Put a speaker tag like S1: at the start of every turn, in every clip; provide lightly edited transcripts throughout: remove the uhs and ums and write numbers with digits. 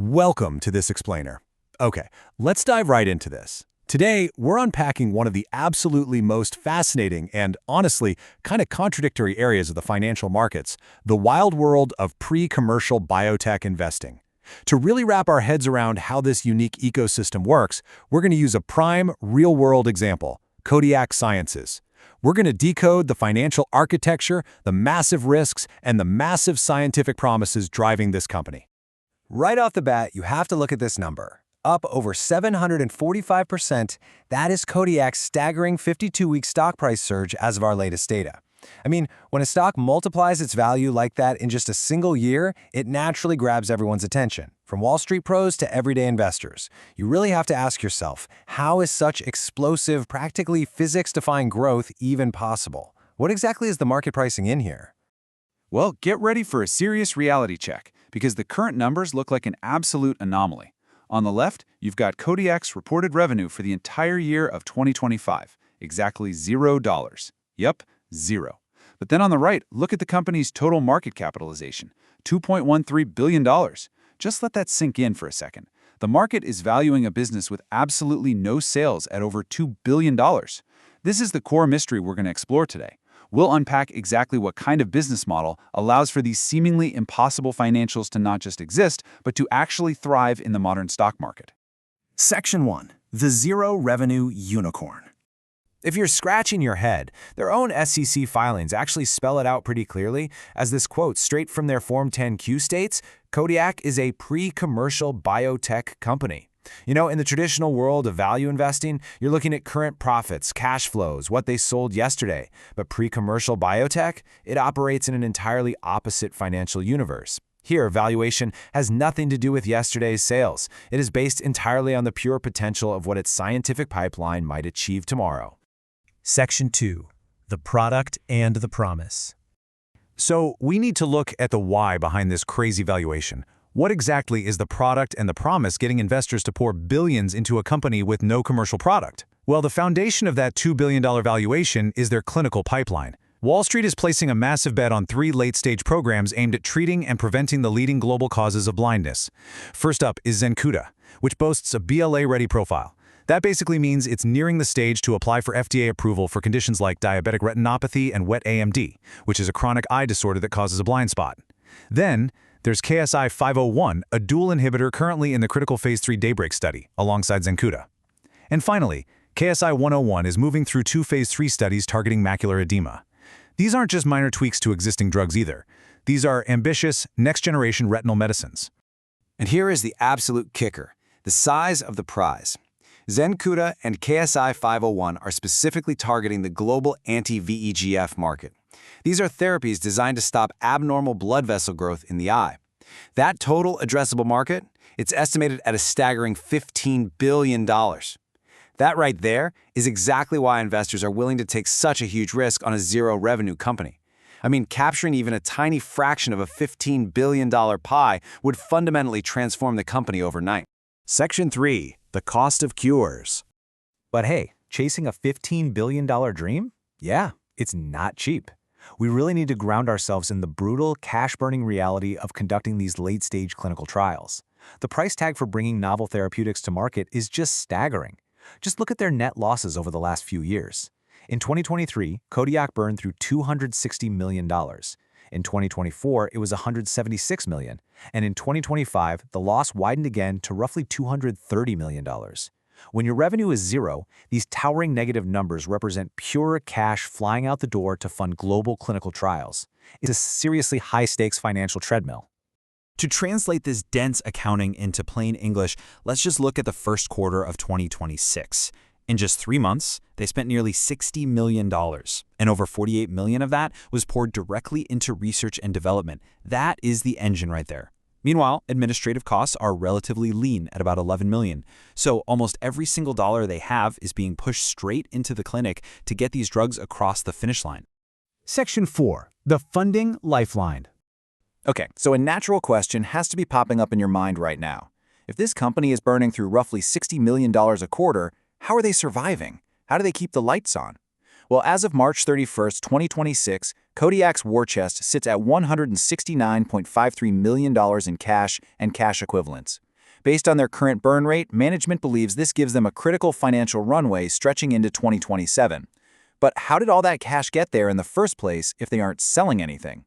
S1: Welcome to this explainer. Okay, let's dive right into this. Today, we're unpacking one of the absolutely most fascinating and, honestly, kind of contradictory areas of the financial markets, the wild world of pre-commercial biotech investing. To really wrap our heads around how this unique ecosystem works, we're going to use a prime, real-world example, Kodiak Sciences. We're going to decode the financial architecture, the massive risks, and the massive scientific promises driving this company.
S2: Right off the bat, you have to look at this number. Up over 745%, that is Kodiak's staggering 52-week stock price surge as of our latest data. I mean, when a stock multiplies its value like that in just a single year, it naturally grabs everyone's attention, from Wall Street pros to everyday investors. You really have to ask yourself, how is such explosive, practically physics-defying growth even possible? What exactly is the market pricing in here?
S3: Well, get ready for a serious reality check, because the current numbers look like an absolute anomaly. On the left, you've got Kodiak's reported revenue for the entire year of 2025, exactly $0. Yep, zero. But then on the right, look at the company's total market capitalization, $2.13 billion. Just let that sink in for a second. The market is valuing a business with absolutely no sales at over $2 billion. This is the core mystery we're going to explore today. We'll unpack exactly what kind of business model allows for these seemingly impossible financials to not just exist, but to actually thrive in the modern stock market.
S4: Section 1. The Zero Revenue Unicorn.
S2: If you're scratching your head, their own SEC filings actually spell it out pretty clearly, as this quote straight from their Form 10-Q states, Kodiak is a pre-commercial biotech company. You know, in the traditional world of value investing, you're looking at current profits, cash flows, what they sold yesterday. But pre-commercial biotech, it operates in an entirely opposite financial universe. Here, valuation has nothing to do with yesterday's sales. It is based entirely on the pure potential of what its scientific pipeline might achieve tomorrow.
S4: Section 2. The Product and the Promise.
S1: So, we need to look at the why behind this crazy valuation. What exactly is the product and the promise getting investors to pour billions into a company with no commercial product? Well, the foundation of that $2 billion valuation is their clinical pipeline. Wall Street is placing a massive bet on 3 late-stage programs aimed at treating and preventing the leading global causes of blindness. First up is Zenkuda, which boasts a BLA-ready profile. That basically means it's nearing the stage to apply for FDA approval for conditions like diabetic retinopathy and wet AMD, which is a chronic eye disorder that causes a blind spot. Then, there's KSI-501, a dual inhibitor currently in the critical phase 3 Daybreak study, alongside Zenkuda. And finally, KSI-101 is moving through 2 phase 3 studies targeting macular edema. These aren't just minor tweaks to existing drugs either. These are ambitious, next-generation retinal medicines.
S2: And here is the absolute kicker, the size of the prize. Zenkuda and KSI-501 are specifically targeting the global anti-VEGF market. These are therapies designed to stop abnormal blood vessel growth in the eye. That total addressable market, it's estimated at a staggering $15 billion. That right there is exactly why investors are willing to take such a huge risk on a zero-revenue company. I mean, capturing even a tiny fraction of a $15 billion pie would fundamentally transform the company overnight.
S4: Section 3. The Cost of Cures. But hey, chasing a $15 billion dream? Yeah, it's not cheap. We really need to ground ourselves in the brutal, cash-burning reality of conducting these late-stage clinical trials. The price tag for bringing novel therapeutics to market is just staggering. Just look at their net losses over the last few years. In 2023, Kodiak burned through $260 million. In 2024, it was $176 million. And in 2025, the loss widened again to roughly $230 million. When your revenue is zero, these towering negative numbers represent pure cash flying out the door to fund global clinical trials. It's a seriously high-stakes financial treadmill.
S5: To translate this dense accounting into plain English, let's just look at the first quarter of 2026. In just 3 months, they spent nearly $60 million, and over $48 million of that was poured directly into research and development. That is the engine right there. Meanwhile, administrative costs are relatively lean at about $11 million. So almost every single dollar they have is being pushed straight into the clinic to get these drugs across the finish line.
S4: Section 4. The Funding Lifeline.
S6: Okay, so a natural question has to be popping up in your mind right now. If this company is burning through roughly $60 million a quarter, how are they surviving? How do they keep the lights on? Well, as of March 31st, 2026, Kodiak's war chest sits at $169.53 million in cash and cash equivalents. Based on their current burn rate, management believes this gives them a critical financial runway stretching into 2027. But how did all that cash get there in the first place if they aren't selling anything?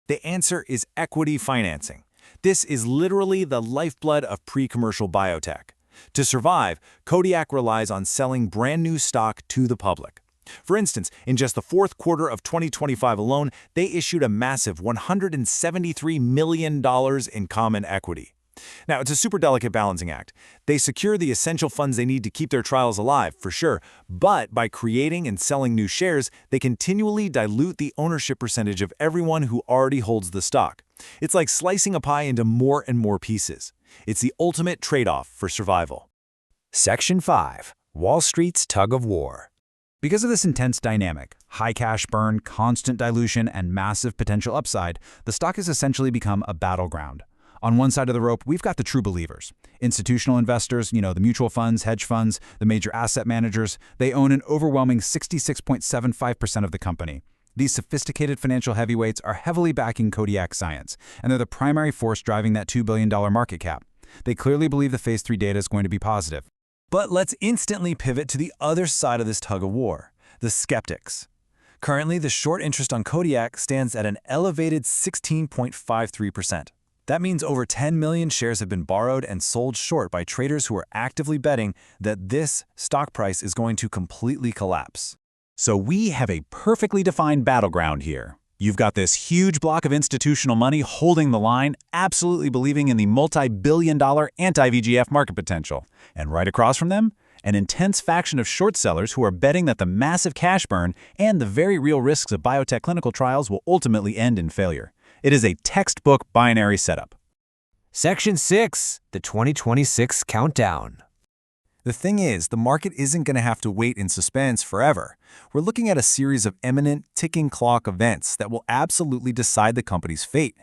S1: The answer is equity financing. This is literally the lifeblood of pre-commercial biotech. To survive, Kodiak relies on selling brand new stock to the public. For instance, in just the fourth quarter of 2025 alone, they issued a massive $173 million in common equity. Now, it's a super delicate balancing act. They secure the essential funds they need to keep their trials alive, for sure, but by creating and selling new shares, they continually dilute the ownership percentage of everyone who already holds the stock. It's like slicing a pie into more and more pieces. It's the ultimate trade-off for survival.
S4: Section 5. Wall Street's Tug of War.
S5: Because of this intense dynamic, high cash burn, constant dilution, and massive potential upside, the stock has essentially become a battleground. On one side of the rope, we've got the true believers. Institutional investors, the mutual funds, hedge funds, the major asset managers, they own an overwhelming 66.75% of the company. These sophisticated financial heavyweights are heavily backing Kodiak Sciences, and they're the primary force driving that $2 billion market cap. They clearly believe the phase 3 data is going to be positive. But let's instantly pivot to the other side of this tug of war, the skeptics. Currently, the short interest on Kodiak stands at an elevated 16.53%. That means over 10 million shares have been borrowed and sold short by traders who are actively betting that this stock price is going to completely collapse. So we have a perfectly defined battleground here. You've got this huge block of institutional money holding the line, absolutely believing in the multi-billion-dollar anti-VEGF market potential. And right across from them, an intense faction of short sellers who are betting that the massive cash burn and the very real risks of biotech clinical trials will ultimately end in failure. It is a textbook binary setup.
S4: Section 6. The 2026 Countdown.
S2: The thing is, the market isn't going to have to wait in suspense forever. We're looking at a series of imminent, ticking clock events that will absolutely decide the company's fate.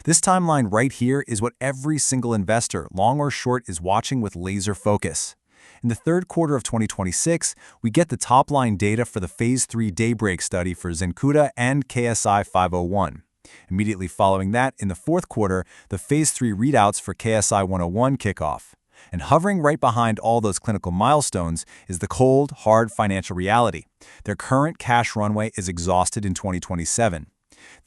S2: This timeline right here is what every single investor, long or short, is watching with laser focus. In the third quarter of 2026, we get the top-line data for the Phase 3 Daybreak study for Zenkuda and KSI 501. Immediately following that, in the fourth quarter, the Phase 3 readouts for KSI 101 kick off. And hovering right behind all those clinical milestones is the cold, hard financial reality. Their current cash runway is exhausted in 2027.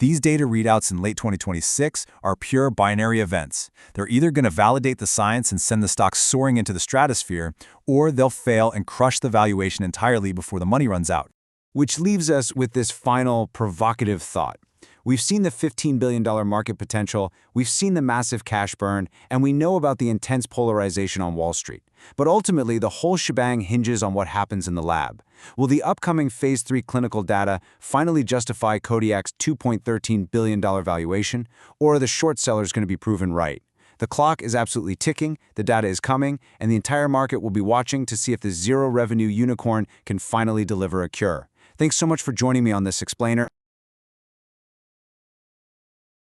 S2: These data readouts in late 2026 are pure binary events. They're either going to validate the science and send the stock soaring into the stratosphere, or they'll fail and crush the valuation entirely before the money runs out. Which leaves us with this final provocative thought. We've seen the $15 billion market potential, we've seen the massive cash burn, and we know about the intense polarization on Wall Street. But ultimately, the whole shebang hinges on what happens in the lab. Will the upcoming Phase 3 clinical data finally justify Kodiak's $2.13 billion valuation, or are the short sellers going to be proven right? The clock is absolutely ticking, the data is coming, and the entire market will be watching to see if the zero-revenue unicorn can finally deliver a cure. Thanks so much for joining me on this explainer.